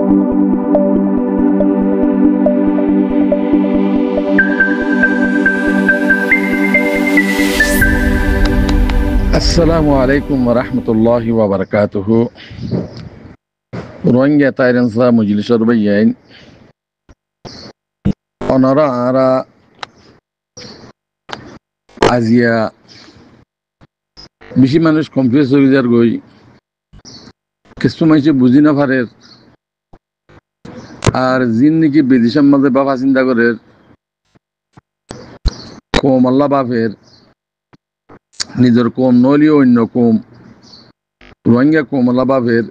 আসসালামু আলাইকুম ওয়া রাহমাতুল্লাহি ওয়া বারাকাতুহু। রোহিঙ্গা তাইরেন্সা মজলিসর বাইয়াইন অনরা আরা আজিয়া বেশি মানুষ কনফিউজ হয়ে যার গই কিছু মানুষ বুঝি না পারে আর জিন নাকি বিদেশের মাঝে বাবা চিন্তা করে কম আল্লাহ বাপের নিজের কম নলিও অন্য কম রোহিঙ্গা কম আল্লাহ বাপের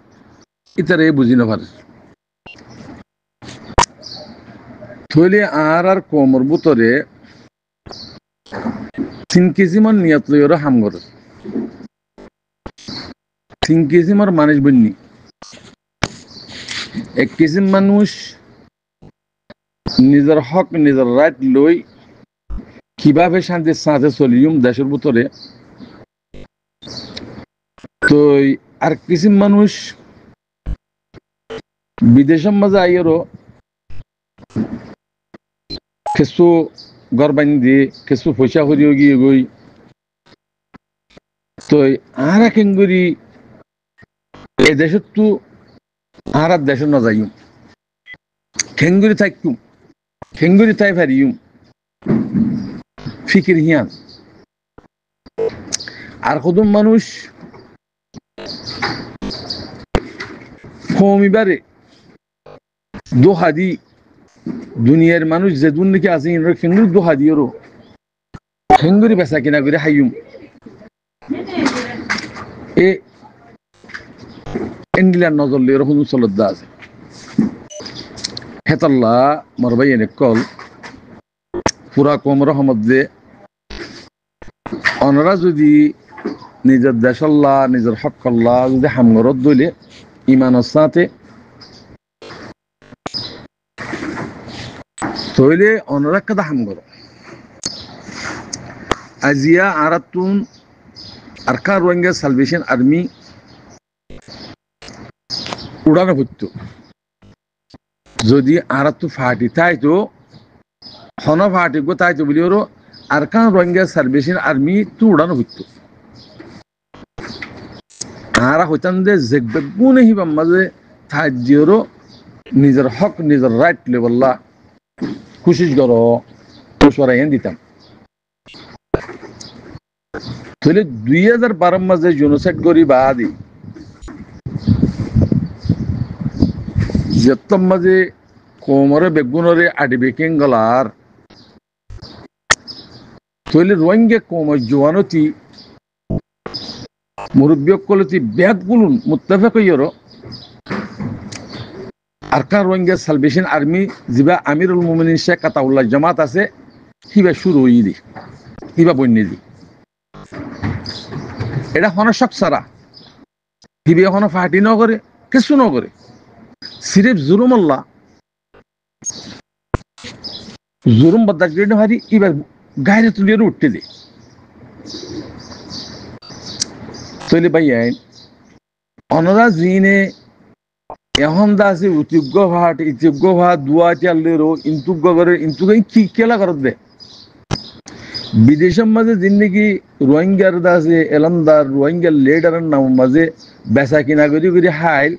ইতারে বুঝি না পারে থইলে আর কমর বুতরে 3 কেজি মান নিয়ত লই ওরা হাম করে 3 কেজি মার মানুষ বন্যি 1 কেজি মানুষ নিজের হক নিজের রাইট লই কিভাবে শান্তির সাথে চলিম দেশের ভিতরে তো আর কিছু মানুষ বিদেশের মাঝে আইয়েরও কিছু ঘর বানি দিয়ে কিছু পয়সা করিও গিয়ে গই তো আর কেঙ্গুরি এই দেশের তো আর দেশে না যাইম খেঙ্গুরি থাকুম খেঙ্গুরি তাই পারিম ফিকির হিয়ান আর কদম মানুষ কমিবারে দোহাদি দুনিয়ার মানুষ যে দুর্নীতি আছে খেঙ্গুরি দোহাদি ওরও খেঙ্গুরি বেচা কিনা করে হাইম এ এন্ডিলার নজর লিয়ে এরকম চলদ্দা আছে হেতাল্লা মরবাই এনে কল পুরা কম রহমত যে অনরা যদি নিজের দেশল্লা নিজের হকল্লা যদি হামগরত দইলে ইমানের সাথে তইলে অনরা কাদা হামগর আজিয়া আরাতুন আরকান রোহিঙ্গা সালভেশন আর্মি উড়ানো হতো যদি আরাতু ফাটি তাই তো হন ফাটি গো তাই তো বলি ওর আরকান রোহিঙ্গা সালভেশন আর্মি তো উড়ানো হতো আরা হইতাম যে জেগবেগুনে হিবাম মাঝে থাজ্যরও নিজের হক নিজের রাইট লেবল্লা কোশিশ করো সরাইন দিতাম তাহলে 2012 মাঝে জেনোসাইড করি বাদি যেতম মাঝে কোমরে বেগুনরে আডি বেকিং গলার তাহলে রোহিঙ্গা কোমর জোয়ানতি মুরব্বিয়কলতি ব্যাগগুলুন মুত্তাফাক হইরো আরকান রোহিঙ্গা সালভেশন আর্মি জিবা আমিরুল মুমিনিন শেখ আতাউল্লাহ জামাত আছে হিবা শুরু হই দি হিবা বন্যি দি এটা হনশক সারা হিবে হন ফাটি ন করে কিছু ন করে সিরিফ জুলুম আল্লাহ জুলুম বদাগ্রেড হারি এবার গায়ে তুলিয়ে উঠতে দে তৈলে ভাই অনরা জিনে এখন দা আছে উতিজ্ঞ ভাট ইতিজ্ঞ ভাট দুয়া চালেরও ইন্তুজ্ঞ করে ইন্তুকে কি কেলা করত দে বিদেশের মাঝে জিন্দিগি রোহিঙ্গার দা আছে এলামদার রোহিঙ্গার লিডারের নাম মাঝে বেচা কিনা করি করি হাইল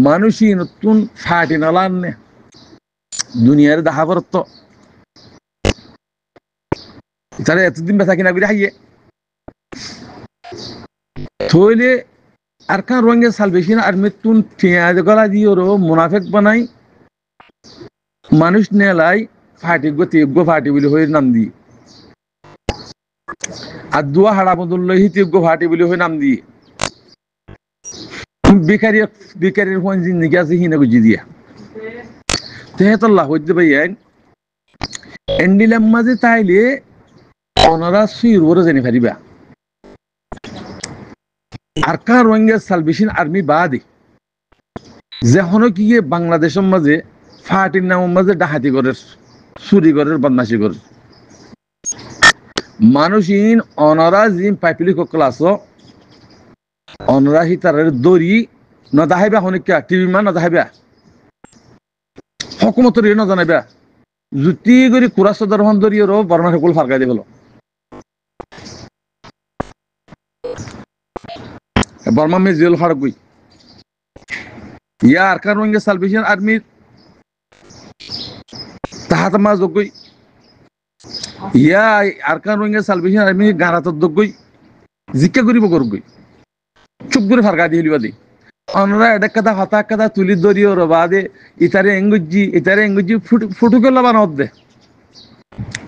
মানুষই নতুন ফাটি নালান দুনিয়ার দেখা করত তারা এতদিন বেচা কিনা করে হাইয়ে থইলে আরকান রোহিঙ্গা সালভেশন আর্মি তুন পেঁয়াজ গলা দিয়ে ওরও মুনাফেক বানাই মানুষ নেলাই ফাটি গো তেজ্ঞ ফাটি বলে হয়ে নাম দিয়ে আর দুয়া হাড়া বদল তেজ্ঞ ফাটি বলে হয়ে নাম দিয়ে বেকারির ফোন জিন্দিগি আছে হিনে গুজি দিয়া তেহেতল্লাহ হইতে ভাই এন্ডিলাম মাঝে তাইলে ওনারা সুইর ওরা জানি পারিবা আরকান রোহিঙ্গা সালভেশন আর্মি বাদে যেন কি বাংলাদেশের মাঝে ফাটির নামের মাঝে ডাহাতি করে চুরি করে বদমাশি করে মানুষ ইন অনরা জিম পাইপিলি ক্লাস অনরা হিতারের দড়ি নদাহাইবা হনিকা টিভি মান নদাহাইবা হকুমতের নজানাইবা জুতি করে কুরাস দরহন দরিয়ে রো বর্মা সকল ফারগাই দিয়ে বর্মা মে জেল ফারক গই ইয়া আরকান রোহিঙ্গা সালভেশন আর্মি তাহাতমা যোগই ইয়া আরকান রোহিঙ্গা সালভেশন আর্মি গারাত যোগই জিজ্ঞা করিব করগই চুপ করে ফারগাই দিয়ে লিবা দি অনরা এটা কথা হতা কথা তুলি দরিয়ে রো বাদে ইতারে এঙ্গুজি ফটো কেলা বানাত দে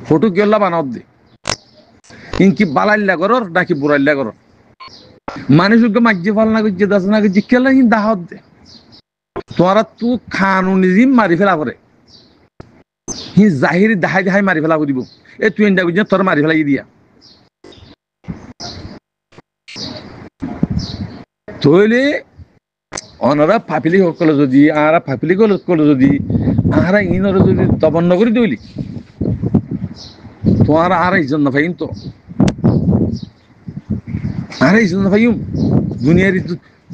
ফটো কেলা বানাত দে ইনকি বালাইল্লা করর নাকি বুড়াইল্লা করর মানুষকে মাঝে ফাল না করছে দাস না করছে কেলা ইন দাহত দে তোরা তু খানুনি জিম মারি ফেলা করে হি জাহিরি দাহাই দাহাই মারি ফেলা দিব এ তুই এন্ডা করছে তোর মারি ফেলাই দিয়া তইলে অনরা ফাপিলি সকলে যদি আরা ফাপিলি সকলে যদি আরা ইনর যদি তবন্ন করে দিলি তোমার আর ইজন না ফাইন তো আর ইজন না ফাইম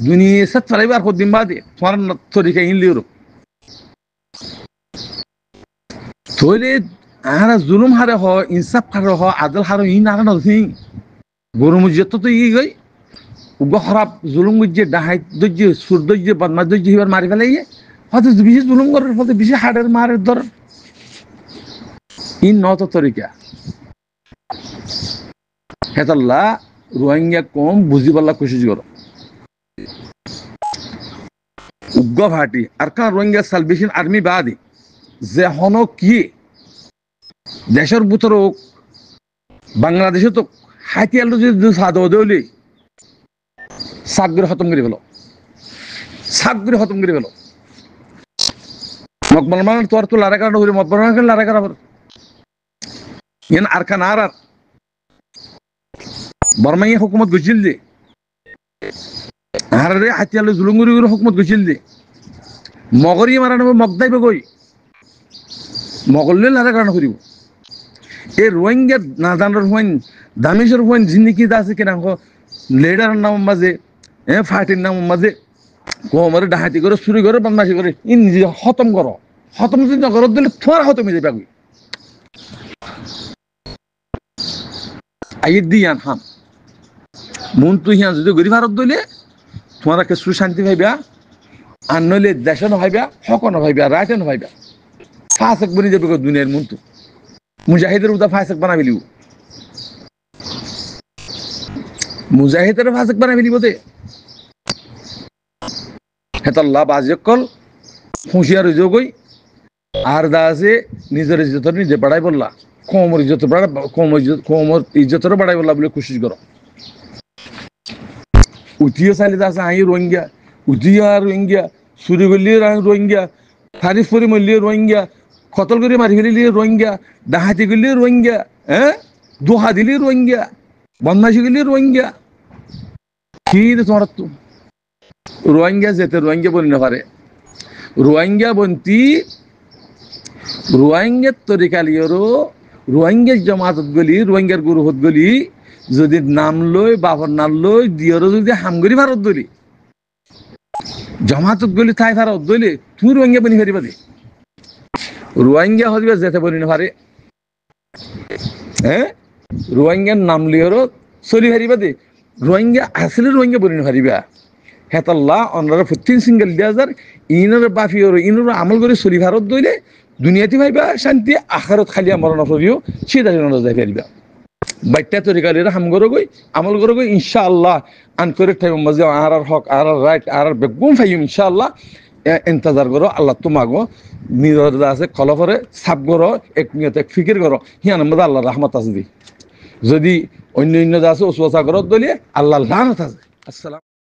দুনিয়া সত ফলাইবার কত দিন বাদে তোমার তরিকা ইনলিরো তইলে আরা জুলুম হারে হ ইনসাফ হারে হ আদল হারে ইন আর নথিং গরু মুজত তো ই গই উগো খারাপ জুলুম গুজে ডাহাই দজ্জে সুর দজ্জে বদমাশ দজ্জে হিবার মারি ফেলাইয়ে হয়তো বেশি জুলুম করার ফলে বেশি হাড়ের মারের দর ইন নত তরিকা হেতাল্লা রোহিঙ্গা কম বুঝি পাল্লা কোশিশ করো উগ্র ভাটি আর কারণ রোহিঙ্গা সালভেশন আর্মি বাদে যে হন কি দেশের ভিতর বাংলাদেশে তো হাতিয়াল যদি সাদ দেলি সাগরে খতম করে ফেলো সাগরে খতম করে ফেলো মকবল মান তোর তো লারা কারণ হইলে মকবল মান লারা কারণ ইন আরকান আর বর্মাইয়া হুকুমত গছিল দে আরে হাতিয়ালে জুলুঙ্গুরি হুকুমত গছিল দে মগরি মারানো মগদাইবে গই মগললে লারা কারণ করিব এই রোহিঙ্গা না জানার হইন দামেশের হইন জিন্দিগি আছে কিনা লিডার নাম মাঝে ফাটির নাম মাঝে কোমরে ডাহাতি করে চুরি করে বদমাশি করে ইন নিজে খতম করো খতম যদি না করো দিলে তোমার খতম হয়ে যাবে আই দিয়ান হাম মন তুই হিয়া যদি গরিব ভারত দইলে তোমার কে সুশান্তি ভাইবা আর নইলে দেশে ভাইবা হক ভাইবা রাইটে ভাইবা ফাঁসক বনি যাবে দুনিয়ার মন তো মুজাহিদের উদা ফাঁসক বানাবি লিব মুজাহিদের ফাঁসক বানাবি লিব দে হেতাল্লাহ বাজিকল হুঁশিয়ার যোগই আর দা আছে নিজের ইজ্জত নিজে বাড়াই বললা কোমর ইজ্জত বাড়া কোমর ইজ্জতের বাড়াই বললা বলে কোশিশ করো উঠিয়ে চাইলে আছে আই রোহিঙ্গা উঠিয়া রোহিঙ্গা চুরি করলে রোহিঙ্গা ফারিফ করে মরলে রোহিঙ্গা কতল করে মারি ফেলিলে রোহিঙ্গা ডাহাতি করলে রোহিঙ্গা দোহা দিলে রোহিঙ্গা বদমাশি করলে রোহিঙ্গা কি তোমার রোহিঙ্গা যেতে রোহিঙ্গা বলি না পারে রোহিঙ্গা বন্তি রোহিঙ্গার তরিকালিয়রও রোহিঙ্গার জমাতত গলি রোহিঙ্গার গুরুহত গলি যদি নাম লই বাবার নাম লই দিয়রও যদি হামগরি ভারত দলি জমাতত গলি তাই ভারত দলি তুই রোহিঙ্গা বনি ফেরিবা দে রোহিঙ্গা হইবা যেতে বলি না পারে রোহিঙ্গার নাম লিয়রও চলি ফেরিবা দে রোহিঙ্গা আসলে রোহিঙ্গা বলি না পারিবা হেতাল্লাহ অনারা প্রত্যেক সিঙ্গেল দেওয়ার ইনর বাফিওর ইনর আমল করে চলি ভারত দইলে দুনিয়াতে ভাইবা শান্তি আখারত খালি মরণ করিও সেটা যাই পারিবা বাইটা তরিকালিরা হাম করো গই আমল করো গই ইনশাআল্লাহ আন করে টাইম মাঝে আর হক আর রাইট আর বেগুম ফাইম ইনশাআল্লাহ ইন্তজার করো আল্লাহ তোমাগো নিরদ আছে কলফরে সাব করো এক নিয়ত এক ফিকির করো হিয়ান মধ্যে আল্লাহ রহমত আছে যদি অন্য আছে ওসওয়াসা করো দলিয়ে আল্লাহ লানত আছে আসসালাম